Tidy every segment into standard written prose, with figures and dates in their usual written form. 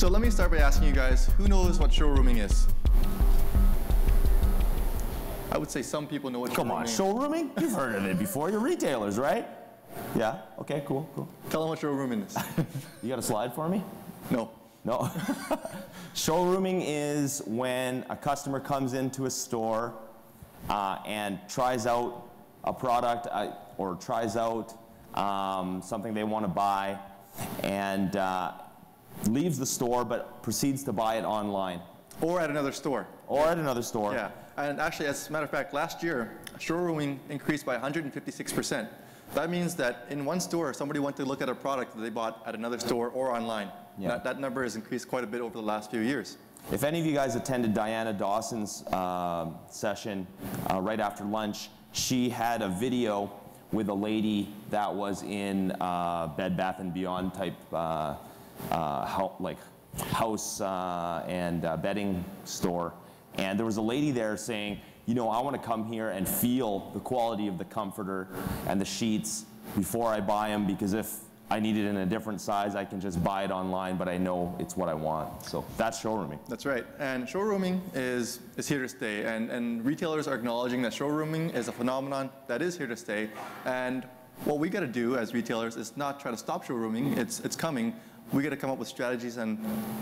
So let me start by asking you guys, who knows what showrooming is? I would say some people know what showrooming is. Come on, showrooming? You've heard of it before. You're retailers, right? Yeah? Okay, cool, cool. Tell them what showrooming is. You got a slide for me? No. No? Showrooming is when a customer comes into a store and tries out a product or tries out something they want to buy and leaves the store but proceeds to buy it online. Or at another store. Or at another store. Yeah, and actually, as a matter of fact, last year, showrooming increased by 156%. That means that in one store, somebody went to look at a product that they bought at another store or online. Yeah. That number has increased quite a bit over the last few years. If any of you guys attended Diana Dawson's session right after lunch, she had a video with a lady that was in Bed Bath & Beyond type like house and bedding store. And there was a lady there saying, you know, I want to come here and feel the quality of the comforter and the sheets before I buy them, because if I need it in a different size, I can just buy it online, but I know it's what I want. So that's showrooming. That's right. And showrooming is here to stay. And retailers are acknowledging that showrooming is a phenomenon that is here to stay. And what we got to do as retailers is not try to stop showrooming. It's coming. We got to come up with strategies and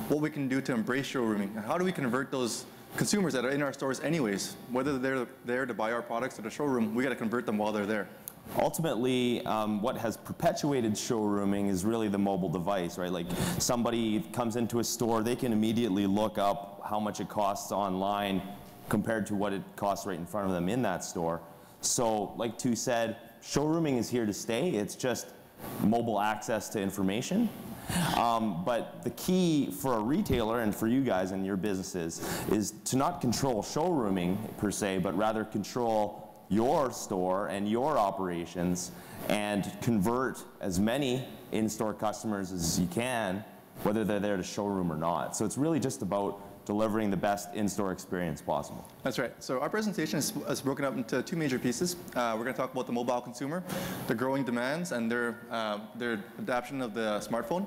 what we can do to embrace showrooming. And how do we convert those consumers that are in our stores anyways, whether they're there to buy our products at the showroom, we got to convert them while they're there. Ultimately, what has perpetuated showrooming is really the mobile device, right? Like somebody comes into a store, they can immediately look up how much it costs online compared to what it costs right in front of them in that store. So like Tu said, showrooming is here to stay. It's just mobile access to information. But the key for a retailer and for you guys and your businesses is to not control showrooming per se, but rather control your store and your operations and convert as many in-store customers as you can, whether they're there to showroom or not. So it's really just about delivering the best in-store experience possible. That's right. So our presentation is broken up into two major pieces. We're going to talk about the mobile consumer, the growing demands, and their adoption of the smartphone.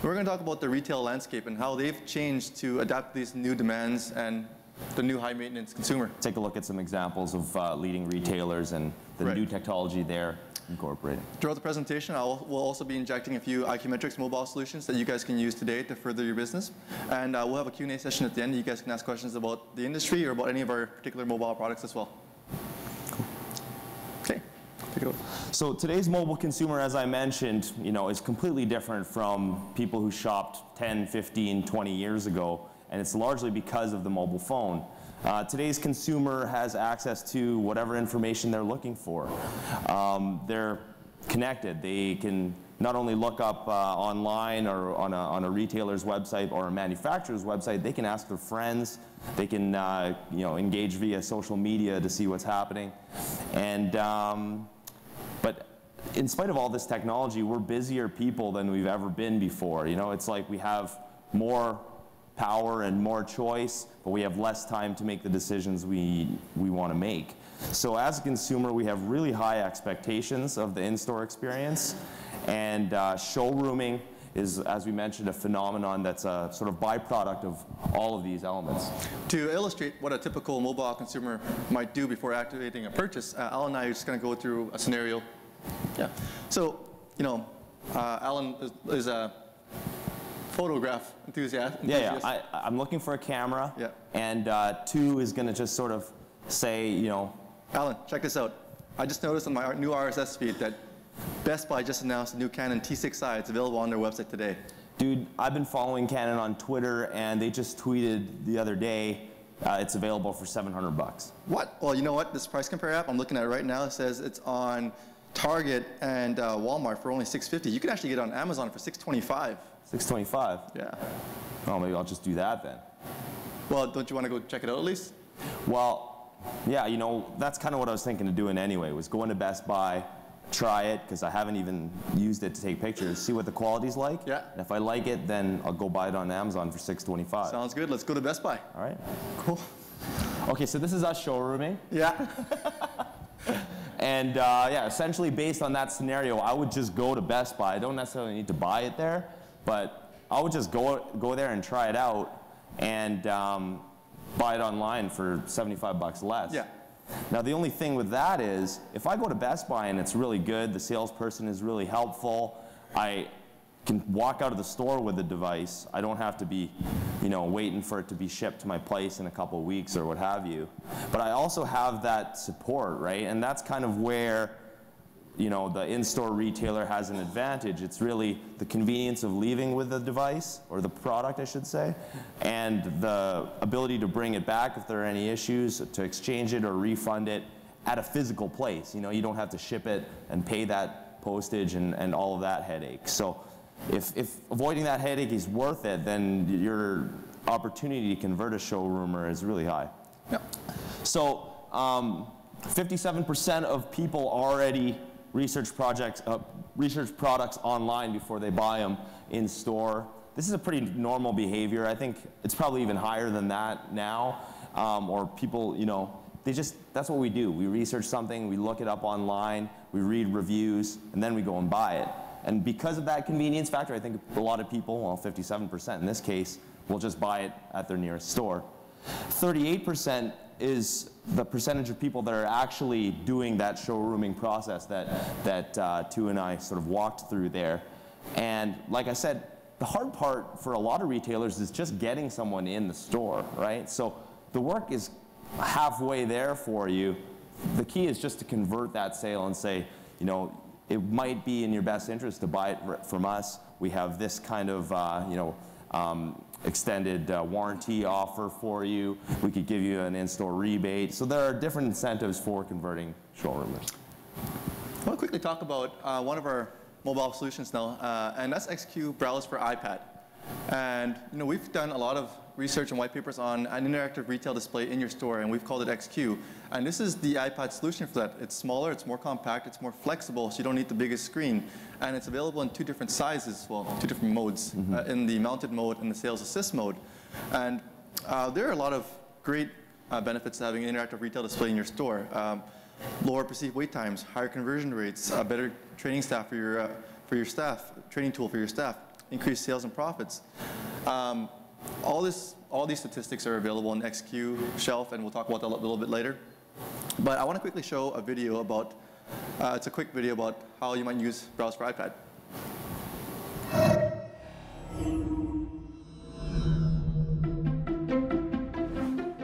We're going to talk about the retail landscape and how they've changed to adapt these new demands and the new high-maintenance consumer. Take a look at some examples of leading retailers and the new technology they're incorporating. Throughout the presentation, we'll also be injecting a few iQmetrix mobile solutions that you guys can use today to further your business. And we'll have a Q&A session at the end. You guys can ask questions about the industry or about any of our particular mobile products as well. Cool. Okay. So today's mobile consumer, as I mentioned, you know, is completely different from people who shopped 10, 15, 20 years ago, and it's largely because of the mobile phone. Today's consumer has access to whatever information they're looking for. They're connected. They can not only look up online or on a retailer's website or a manufacturer's website, they can ask their friends. They can you know, engage via social media to see what's happening. And but in spite of all this technology, we're busier people than we've ever been before. You know, it's like we have more power and more choice, but we have less time to make the decisions we want to make. So as a consumer, we have really high expectations of the in-store experience, and showrooming is, as we mentioned, a phenomenon that's a sort of byproduct of all of these elements. To illustrate what a typical mobile consumer might do before activating a purchase, Alan and I are just going to go through a scenario. Yeah. So, you know, Alan is a photograph enthusiast. Yeah. I'm looking for a camera, and Tu is going to just sort of say, you know, Alan, check this out. I just noticed on my new RSS feed that Best Buy just announced a new Canon T6i. It's available on their website today. Dude, I've been following Canon on Twitter, and they just tweeted the other day it's available for $700. What? Well, you know what? This price compare app I'm looking at right now says it's on Target and Walmart for only $650. You can actually get it on Amazon for $625. $625? Yeah. Oh, maybe I'll just do that then. Well, don't you want to go check it out at least? Well, yeah, you know, that's kind of what I was thinking of doing anyway, was going to Best Buy, try it, because I haven't even used it to take pictures, see what the quality's like. Yeah. And if I like it, then I'll go buy it on Amazon for $625. Sounds good. Let's go to Best Buy. All right. Cool. Okay, so this is us showrooming. Yeah. And yeah, essentially based on that scenario, I would just go to Best Buy. I don't necessarily need to buy it there, but I would just go there and try it out and buy it online for 75 bucks less. Yeah. Now the only thing with that is, if I go to Best Buy and it's really good, the salesperson is really helpful, I can walk out of the store with the device. I don't have to be, waiting for it to be shipped to my place in a couple of weeks or what have you. But I also have that support, right? And that's kind of where, the in-store retailer has an advantage. It's really the convenience of leaving with the device, or the product, I should say, and the ability to bring it back if there are any issues, to exchange it or refund it at a physical place. You don't have to ship it and pay that postage and all of that headache. So if avoiding that headache is worth it, then your opportunity to convert a showroomer is really high. Yep. So 57% of people already research products online before they buy them in store. This is a pretty normal behavior. I think it's probably even higher than that now. Or people, that's what we do. We research something, we look it up online, we read reviews, and then we go and buy it. And because of that convenience factor, I think a lot of people, well, 57% in this case, will just buy it at their nearest store. 38% is the percentage of people that are actually doing that showrooming process that Tu and I sort of walked through there. And like I said, the hard part for a lot of retailers is just getting someone in the store, right? So the work is halfway there for you. The key is just to convert that sale and say, it might be in your best interest to buy it from us. We have this kind of, extended warranty offer for you. We could give you an in-store rebate. So there are different incentives for converting showroomers. I want to quickly talk about one of our mobile solutions now, and that's XCube Browse for iPad. And we've done a lot of research and white papers on an interactive retail display in your store, and we've called it XCube. And this is the iPad solution for that. It's smaller, it's more compact, it's more flexible, so you don't need the biggest screen. And it's available in two different sizes, well, two different modes, in the mounted mode and the sales assist mode. And there are a lot of great benefits to having an interactive retail display in your store. Lower perceived wait times, higher conversion rates, better training staff for your staff, training tool for your staff, increased sales and profits. All these statistics are available on XCube shelf, and we'll talk about that a little bit later. But I want to quickly show a video about, it's a quick video about how you might use Browse for iPad.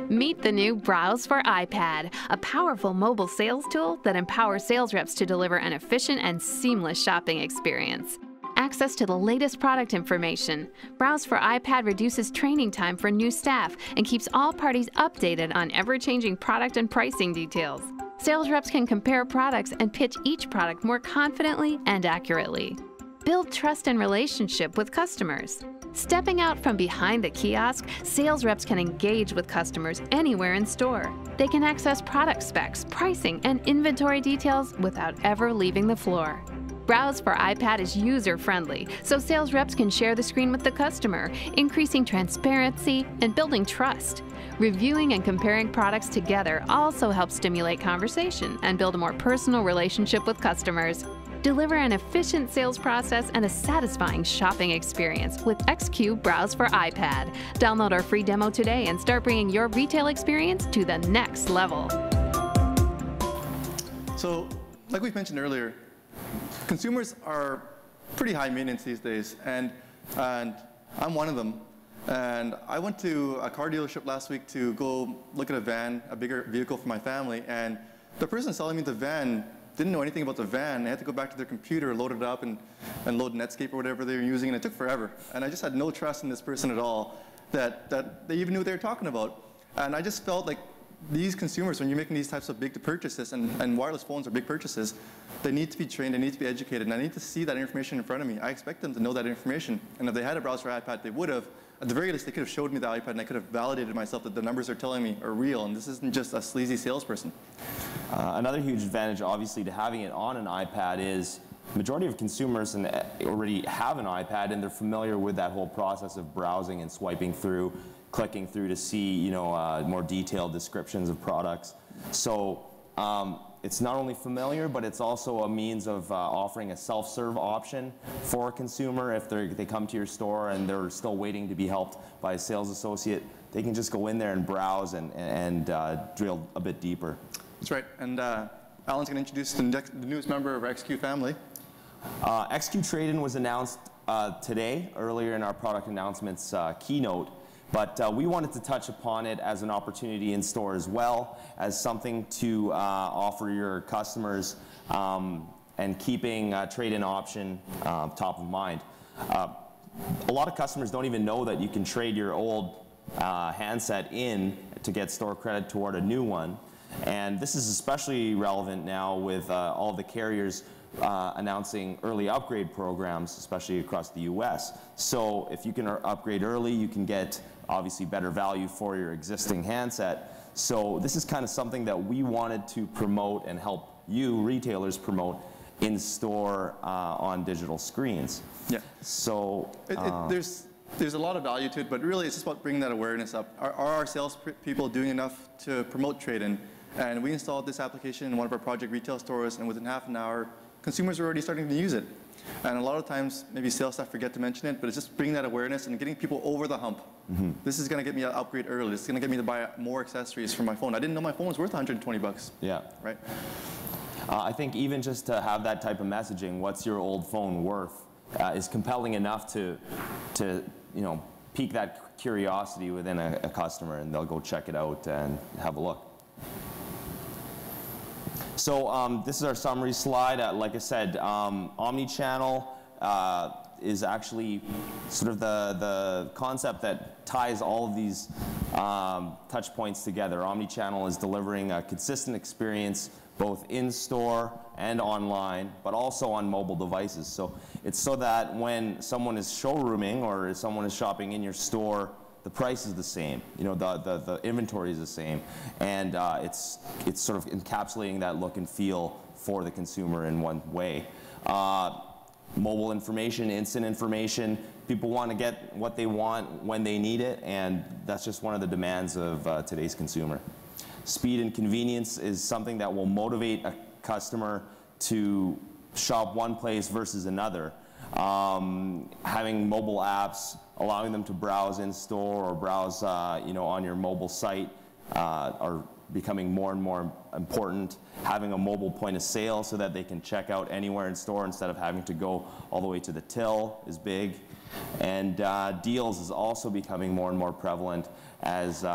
Meet the new Browse for iPad, a powerful mobile sales tool that empowers sales reps to deliver an efficient and seamless shopping experience. Access to the latest product information. Browse for iPad reduces training time for new staff and keeps all parties updated on ever-changing product and pricing details. Sales reps can compare products and pitch each product more confidently and accurately. Build trust and relationship with customers. Stepping out from behind the kiosk, sales reps can engage with customers anywhere in store. They can access product specs, pricing, and inventory details without ever leaving the floor. Browse for iPad is user-friendly, so sales reps can share the screen with the customer, increasing transparency and building trust. Reviewing and comparing products together also helps stimulate conversation and build a more personal relationship with customers. Deliver an efficient sales process and a satisfying shopping experience with XCube Browse for iPad. Download our free demo today and start bringing your retail experience to the next level. So, like we've mentioned earlier, consumers are pretty high maintenance these days, and I'm one of them. And I went to a car dealership last week to go look at a van, a bigger vehicle for my family, and the person selling me the van didn't know anything about the van. They had to go back to their computer, load it up, and load Netscape or whatever they were using, and it took forever. And I just had no trust in this person at all that they even knew what they were talking about. And I just felt like these consumers, when you're making these types of big purchases, and wireless phones are big purchases, they need to be trained, they need to be educated, and I need to see that information in front of me. I expect them to know that information, and if they had a Browse for iPad, they would have. At the very least, they could have showed me the iPad, and I could have validated myself that the numbers they're telling me are real, and this isn't just a sleazy salesperson. Another huge advantage, obviously, to having it on an iPad is the majority of consumers already have an iPad, and they're familiar with that whole process of browsing and swiping through, clicking through to see more detailed descriptions of products. So it's not only familiar, but it's also a means of offering a self-serve option for a consumer. If they come to your store and they're still waiting to be helped by a sales associate, they can just go in there and browse and drill a bit deeper. That's right. And Alan's going to introduce the newest member of our XCube family. XCube Trade-In was announced today, earlier in our product announcements keynote. But we wanted to touch upon it as an opportunity in store as well, as something to offer your customers and keeping trade-in option top of mind. A lot of customers don't even know that you can trade your old handset in to get store credit toward a new one. And this is especially relevant now with all the carriers announcing early upgrade programs, especially across the US. So if you can upgrade early, you can get obviously better value for your existing handset. So this is kind of something that we wanted to promote and help you retailers promote in store on digital screens. Yeah. So there's a lot of value to it, but really it's just about bringing that awareness up. Are our sales people doing enough to promote trade-in? And we installed this application in one of our project retail stores, and within half an hour, consumers are already starting to use it. And a lot of times, maybe sales staff forget to mention it, but it's just bringing that awareness and getting people over the hump. This is going to get me to upgrade early. This is going to get me to buy more accessories for my phone. I didn't know my phone was worth 120 bucks. Yeah. Right? I think even just to have that type of messaging, what's your old phone worth, is compelling enough to pique that curiosity within a customer, and they'll go check it out and have a look. So this is our summary slide. Like I said, omni-channel is actually sort of the concept that ties all of these touch points together. Omni-channel is delivering a consistent experience both in-store and online, but also on mobile devices. So it's so that when someone is showrooming or someone is shopping in your store, the price is the same, the inventory is the same, and it's sort of encapsulating that look and feel for the consumer in one way. Mobile information, instant information, people want to get what they want when they need it, and that's just one of the demands of today's consumer. Speed and convenience is something that will motivate a customer to shop one place versus another. Having mobile apps, allowing them to browse in store or browse on your mobile site are becoming more and more important. Having a mobile point of sale so that they can check out anywhere in store instead of having to go all the way to the till is big. And deals is also becoming more and more prevalent as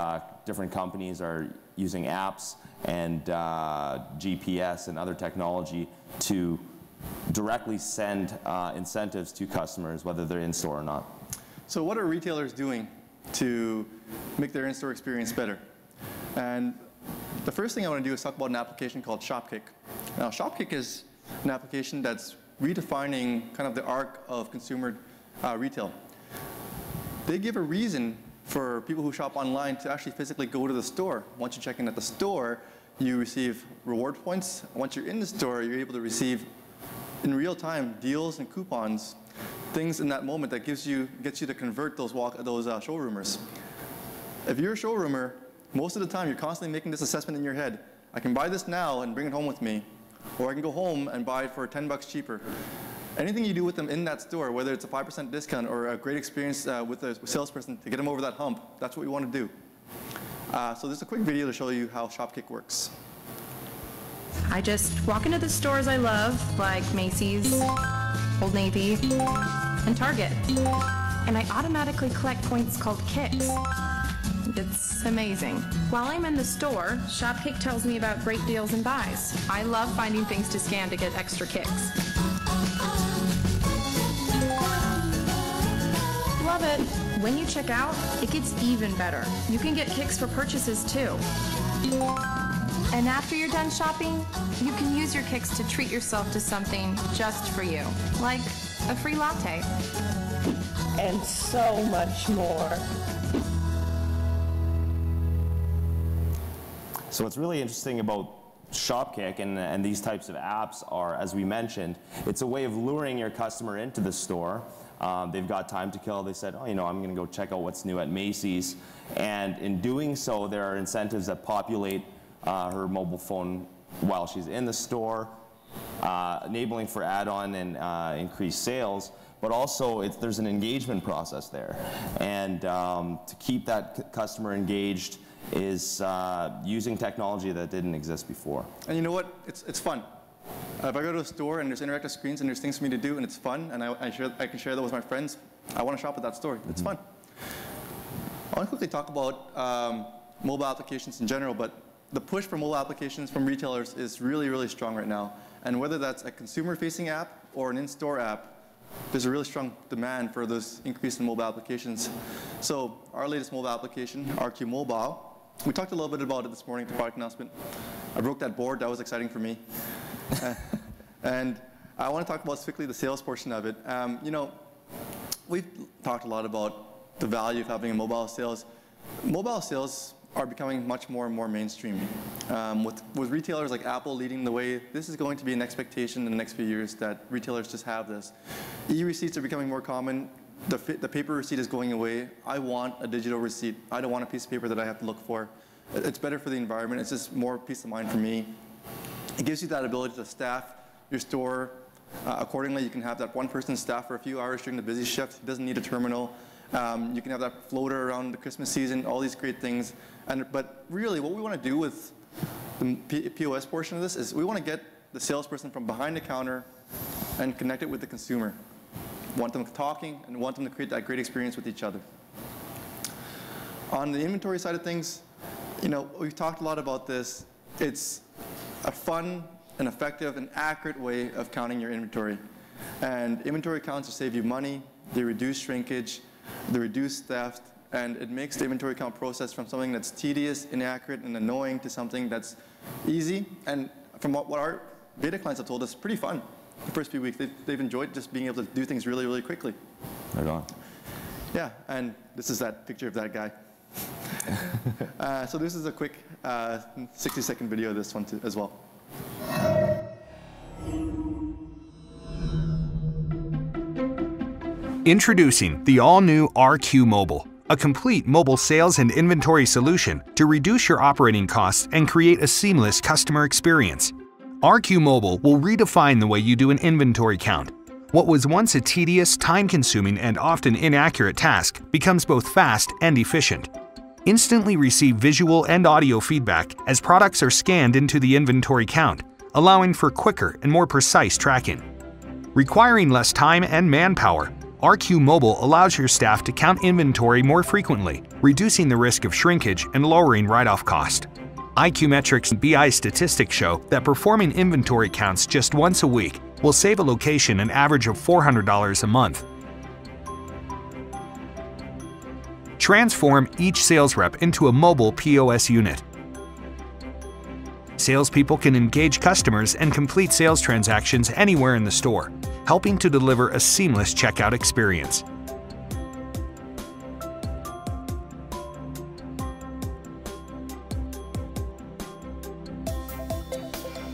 different companies are using apps and GPS and other technology to directly send incentives to customers, whether they're in store or not. So what are retailers doing to make their in-store experience better? And the first thing I want to do is talk about an application called Shopkick. Now, Shopkick is an application that's redefining kind of the arc of consumer retail. They give a reason for people who shop online to actually physically go to the store. Once you check in at the store, you receive reward points. Once you're in the store, you're able to receive in real time deals and coupons, things in that moment that gets you to convert those showroomers. If you're a showroomer, most of the time you're constantly making this assessment in your head. I can buy this now and bring it home with me, or I can go home and buy it for 10 bucks cheaper. Anything you do with them in that store, whether it's a 5% discount or a great experience with a salesperson to get them over that hump, that's what we want to do. So there's a quick video to show you how Shopkick works. I just walk into the stores I love, like Macy's, Old Navy, and Target. And I automatically collect points called kicks. It's amazing. While I'm in the store, Shopkick tells me about great deals and buys. I love finding things to scan to get extra kicks. Love it. When you check out, it gets even better. You can get kicks for purchases too. And after you're done shopping, you can use your kicks to treat yourself to something just for you, like a free latte. And so much more. So what's really interesting about Shopkick and these types of apps are, as we mentioned, it's a way of luring your customer into the store. They've got time to kill. They said, oh, I'm going to go check out what's new at Macy's. And in doing so, there are incentives that populate her mobile phone while she's in the store, enabling for add-on and increased sales, but also there's an engagement process there. And to keep that customer engaged is using technology that didn't exist before. And you know what? It's fun. If I go to a store and there's interactive screens and there's things for me to do and it's fun and I can share that with my friends, I want to shop at that store. It's fun. I want to quickly talk about mobile applications in general, but the push for mobile applications from retailers is really, really strong right now. And whether that's a consumer-facing app or an in-store app, there's a really strong demand for those increase in mobile applications. So our latest mobile application, QMobile, we talked a little bit about it this morning at the product announcement. I broke that board. That was exciting for me. And I want to talk about strictly the sales portion of it. You know, we've talked a lot about the value of having a mobile sales. Mobile sales are becoming much more and more mainstream. With retailers like Apple leading the way, this is going to be an expectation in the next few years that retailers just have this. E-receipts are becoming more common. The paper receipt is going away. I want a digital receipt. I don't want a piece of paper that I have to look for. It's better for the environment. It's just more peace of mind for me. It gives you that ability to staff your store accordingly. You can have that one person staff for a few hours during the busy shift. It doesn't need a terminal. You can have that floater around the Christmas season, all these great things. But really, what we want to do with the POS portion of this is we want to get the salesperson from behind the counter and connect it with the consumer. Want them talking and want them to create that great experience with each other. On the inventory side of things, you know, we've talked a lot about this. It's a fun and effective and accurate way of counting your inventory. And inventory counts will save you money, they reduce shrinkage, they reduce theft, and it makes the inventory count process from something that's tedious, inaccurate, and annoying to something that's easy. And from what our beta clients have told us, pretty fun. The first few weeks, they've enjoyed just being able to do things really, really quickly. Right on. Yeah, and this is that picture of that guy. So this is a quick 60-second video of this one too, as well. Introducing the all-new QMobile, a complete mobile sales and inventory solution to reduce your operating costs and create a seamless customer experience. QMobile will redefine the way you do an inventory count. What was once a tedious, time-consuming, and often inaccurate task becomes both fast and efficient. Instantly receive visual and audio feedback as products are scanned into the inventory count, allowing for quicker and more precise tracking. Requiring less time and manpower, QMobile allows your staff to count inventory more frequently, reducing the risk of shrinkage and lowering write-off cost. iQmetrix and BI statistics show that performing inventory counts just once a week will save a location an average of $400 a month. Transform each sales rep into a mobile POS unit. Salespeople can engage customers and complete sales transactions anywhere in the store, helping to deliver a seamless checkout experience.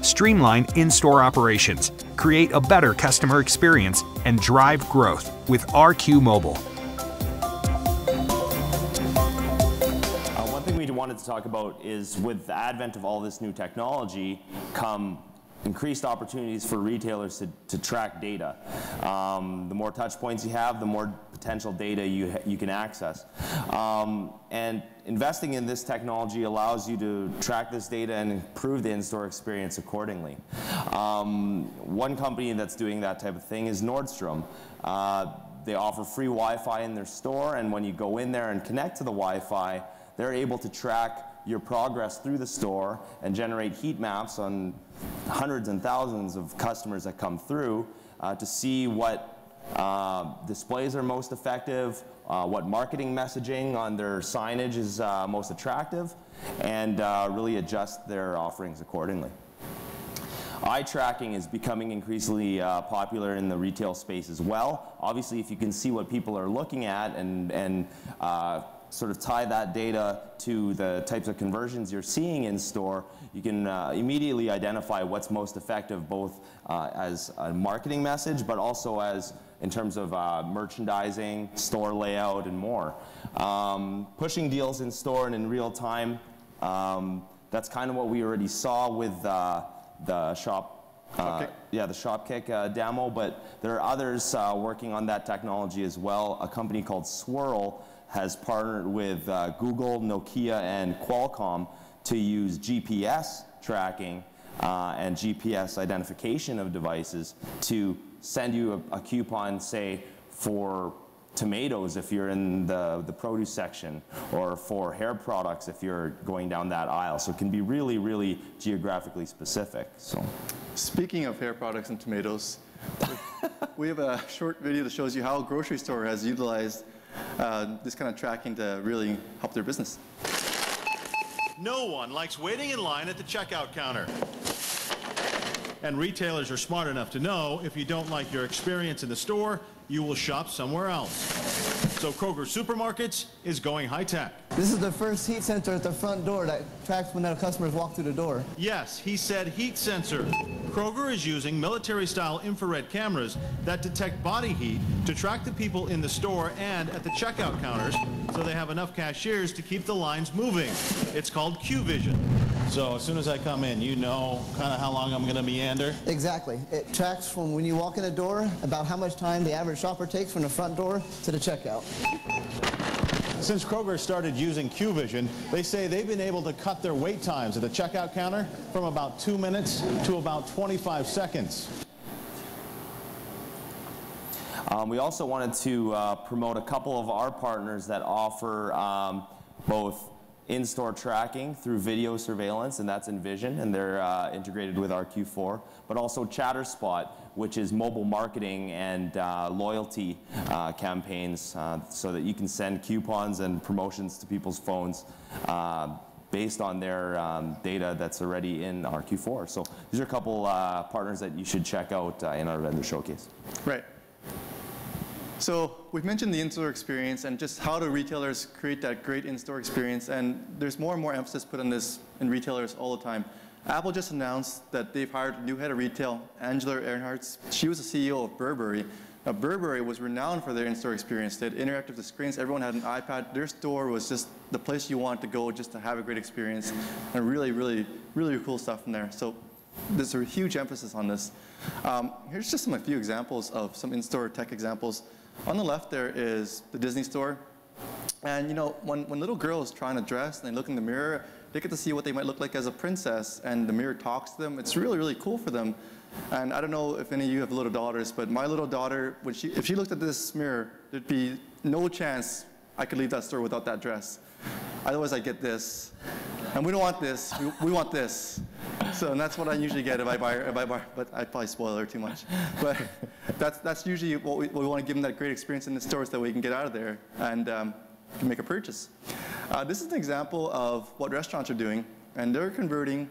Streamline in-store operations, create a better customer experience, and drive growth with QMobile. One thing we wanted to talk about is with the advent of all this new technology come increased opportunities for retailers to track data. The more touch points you have, the more potential data you can access. And investing in this technology allows you to track this data and improve the in-store experience accordingly. One company that's doing that type of thing is Nordstrom. They offer free Wi-Fi in their store, and when you go in there and connect to the Wi-Fi, they're able to track your progress through the store and generate heat maps on hundreds and thousands of customers that come through to see what displays are most effective, what marketing messaging on their signage is most attractive, and really adjust their offerings accordingly. Eye tracking is becoming increasingly popular in the retail space as well. Obviously, if you can see what people are looking at and sort of tie that data to the types of conversions you're seeing in store, you can immediately identify what's most effective, both as a marketing message, but also as in terms of merchandising, store layout, and more. Pushing deals in store and in real time, That's kind of what we already saw with the Shopkick. the Shopkick demo, but there are others working on that technology as well. A company called Swirl has partnered with Google, Nokia, and Qualcomm to use GPS tracking and GPS identification of devices to send you a coupon, say, for tomatoes if you're in the produce section, or for hair products if you're going down that aisle. So it can be really, really geographically specific. So, speaking of hair products and tomatoes, we have a short video that shows you how a grocery store has utilized this kind of tracking to really help their business. No one likes waiting in line at the checkout counter. And retailers are smart enough to know if you don't like your experience in the store, you will shop somewhere else. So Kroger Supermarkets is going high-tech. This is the first heat sensor at the front door that tracks when the customers walk through the door. Yes, he said heat sensor. Kroger is using military-style infrared cameras that detect body heat to track the people in the store and at the checkout counters, so they have enough cashiers to keep the lines moving. It's called QVision. So as soon as I come in, you know kind of how long I'm going to meander? Exactly. It tracks from when you walk in the door about how much time the average shopper takes from the front door to the checkout. Since Kroger started using QVision, they say they've been able to cut their wait times at the checkout counter from about 2 minutes to about 25 seconds. We also wanted to promote a couple of our partners that offer both in-store tracking through video surveillance, and that's Envision, and they're integrated with our Q4, but also ChatterSpot, which is mobile marketing and loyalty campaigns so that you can send coupons and promotions to people's phones based on their data that's already in our Q4. So these are a couple partners that you should check out in our vendor showcase. Right. So we've mentioned the in-store experience and just how do retailers create that great in-store experience, and there's more and more emphasis put on this in retailers all the time. Apple just announced that they've hired a new head of retail, Angela Earhardt. She was the CEO of Burberry. Now, Burberry was renowned for their in-store experience. They had interactive screens. Everyone had an iPad. Their store was just the place you wanted to go just to have a great experience, and really, really, really cool stuff in there. So there's a huge emphasis on this. Here's just a few examples of some in-store tech examples. On the left there is the Disney store. And you know, when little girls trying to dress and they look in the mirror, they get to see what they might look like as a princess, and the mirror talks to them. It's really, really cool for them. And I don't know if any of you have little daughters, but my little daughter, if she looked at this mirror, there'd be no chance I could leave that store without that dress. Otherwise I get this. And we don't want this, we want this. So, and that's what I usually get if I buy, but I probably spoil her too much. But that's usually what we want to give them, that great experience in the store so that we can get out of there and can make a purchase. This is an example of what restaurants are doing, and they're converting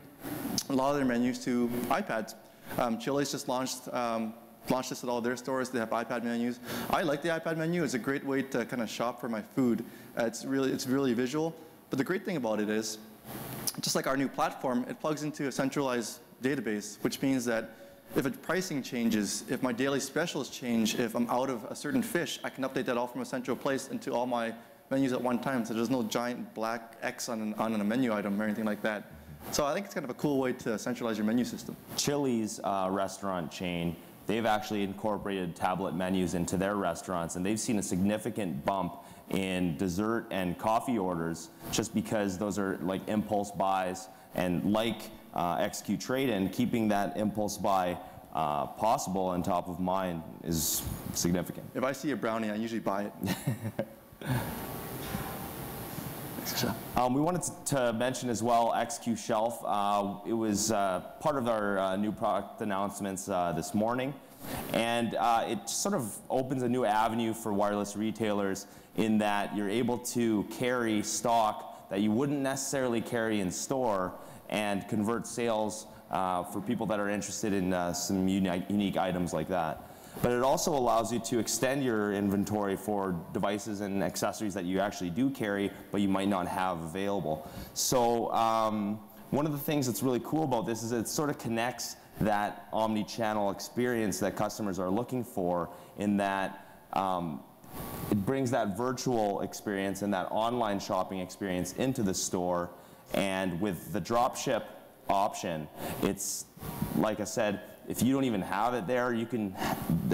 a lot of their menus to iPads. Chili's just launched this at all their stores. They have iPad menus. I like the iPad menu. It's a great way to kind of shop for my food. It's really visual. But the great thing about it is, just like our new platform, it plugs into a centralized database, which means that if its pricing changes, if my daily specials change, if I'm out of a certain fish, I can update that all from a central place into all my menus at one time. So there's no giant black X on a menu item or anything like that. So I think it's kind of a cool way to centralize your menu system. Chili's restaurant chain, they've actually incorporated tablet menus into their restaurants, and they've seen a significant bump in dessert and coffee orders just because those are like impulse buys, and like XQ trade-in, keeping that impulse buy possible and top of mind is significant. If I see a brownie, I usually buy it. We wanted to mention as well XQ Shelf. It was part of our new product announcements this morning, and it sort of opens a new avenue for wireless retailers in that you're able to carry stock that you wouldn't necessarily carry in store and convert sales for people that are interested in some unique items like that. But it also allows you to extend your inventory for devices and accessories that you actually do carry, but you might not have available. So one of the things that's really cool about this is it sort of connects that omni-channel experience that customers are looking for, in that it brings that virtual experience and that online shopping experience into the store, And with the drop ship option, it's, like I said, if you don't even have it there, you can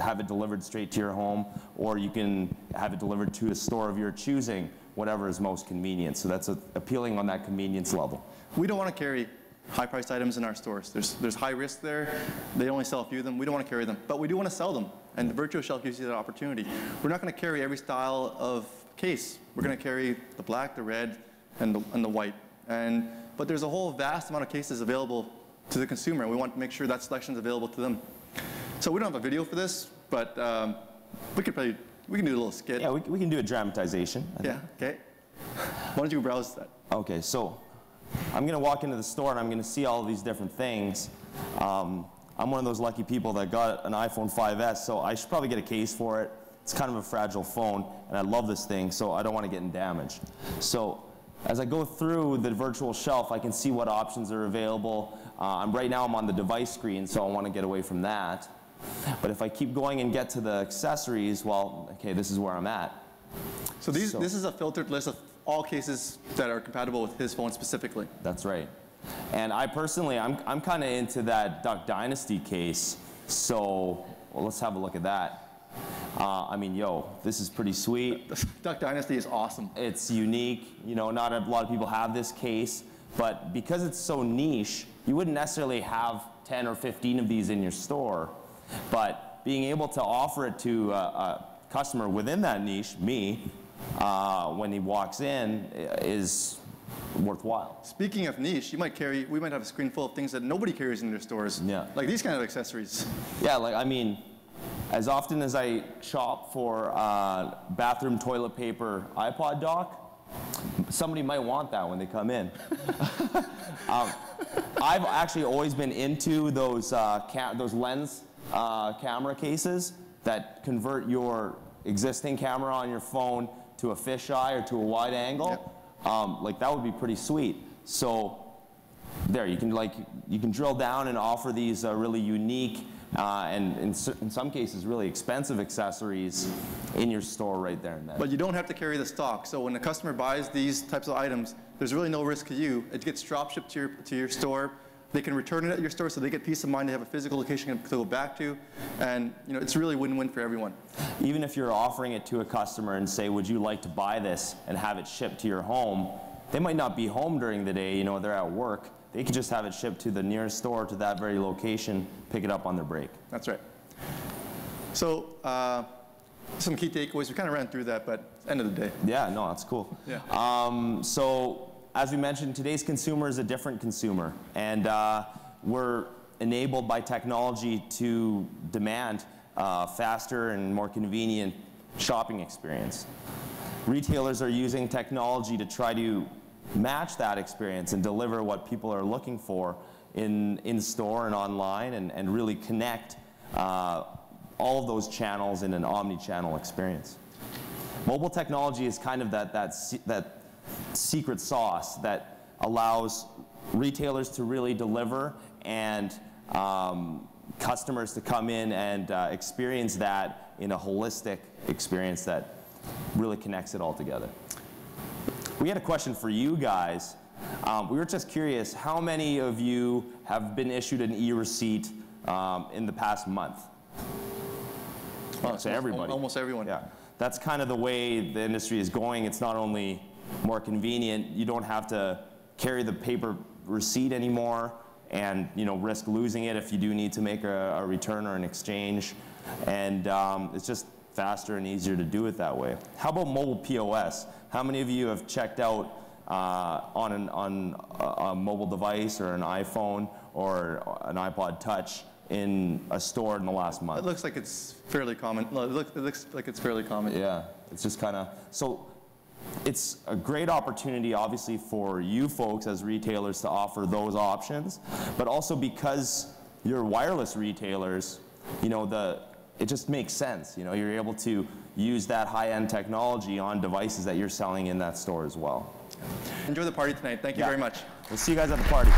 have it delivered straight to your home, or you can have it delivered to a store of your choosing, whatever is most convenient. So that's appealing on that convenience level. We don't want to carry high-priced items in our stores. There's high risk there. They only sell a few of them. We don't want to carry them, but we do want to sell them. And the virtual shelf gives you that opportunity. We're not going to carry every style of case. We're going to carry the black, the red, and the white. But there's a whole vast amount of cases available to the consumer, and we want to make sure that selection is available to them. So we don't have a video for this, but we can do a little skit. Yeah, we can do a dramatization. Yeah, okay. Why don't you browse that? Okay, so I'm going to walk into the store and I'm going to see all of these different things. I'm one of those lucky people that got an iPhone 5S, so I should probably get a case for it. It's kind of a fragile phone, and I love this thing, so I don't want to get damaged. So as I go through the virtual shelf, I can see what options are available. Right now I'm on the device screen, so I want to get away from that. But if I keep going and get to the accessories, well, okay, this is where I'm at. So this is a filtered list of all cases that are compatible with his phone specifically. That's right. And I personally, I'm kind of into that Duck Dynasty case, so well, let's have a look at that. I mean, yo, this is pretty sweet. Duck Dynasty is awesome. It's unique. You know, not a lot of people have this case, but because it's so niche, you wouldn't necessarily have 10 or 15 of these in your store. But being able to offer it to a customer within that niche, me, when he walks in, is worthwhile. Speaking of niche, we might have a screen full of things that nobody carries in their stores. Yeah. Like these kind of accessories. Yeah, like, I mean, as often as I shop for bathroom toilet paper iPod dock, somebody might want that when they come in. I've actually always been into those lens camera cases that convert your existing camera on your phone to a fisheye or to a wide angle. Yep. Like that would be pretty sweet. So there, you can drill down and offer these really unique and in some cases really expensive accessories in your store right there and then. But you don't have to carry the stock. So when a customer buys these types of items, there's really no risk to you. It gets drop shipped to your store. They can return it at your store, so they get peace of mind. They have a physical location to go back to, and it's really win-win for everyone. Even if you're offering it to a customer and say, would you like to buy this and have it shipped to your home, they might not be home during the day, they're at work. They could just have it shipped to the nearest store to that very location, pick it up on their break. That's right. So some key takeaways. We kind of ran through that, but end of the day. Yeah, no, that's cool. Yeah. So as we mentioned, today's consumer is a different consumer, and we're enabled by technology to demand faster and more convenient shopping experience. Retailers are using technology to try to match that experience and deliver what people are looking for in store and online, and really connect all of those channels in an omni-channel experience. Mobile technology is kind of that secret sauce that allows retailers to really deliver and customers to come in and experience that in a holistic experience that really connects it all together. We had a question for you guys. We were just curious, how many of you have been issued an e-receipt in the past month? So everybody. Almost everyone. Yeah. That's kind of the way the industry is going. It's not only more convenient, you don't have to carry the paper receipt anymore and risk losing it if you do need to make a return or an exchange. And it's just faster and easier to do it that way. How about mobile POS? How many of you have checked out on a mobile device or an iPhone or an iPod Touch in a store in the last month? It looks like it's fairly common. No, it looks like it's fairly common. Yeah, it's just kind of, so it's a great opportunity obviously for you folks as retailers to offer those options, but also because you're wireless retailers, it just makes sense. You're able to use that high-end technology on devices that you're selling in that store as well. Enjoy the party tonight. Thank you very much. We'll see you guys at the party.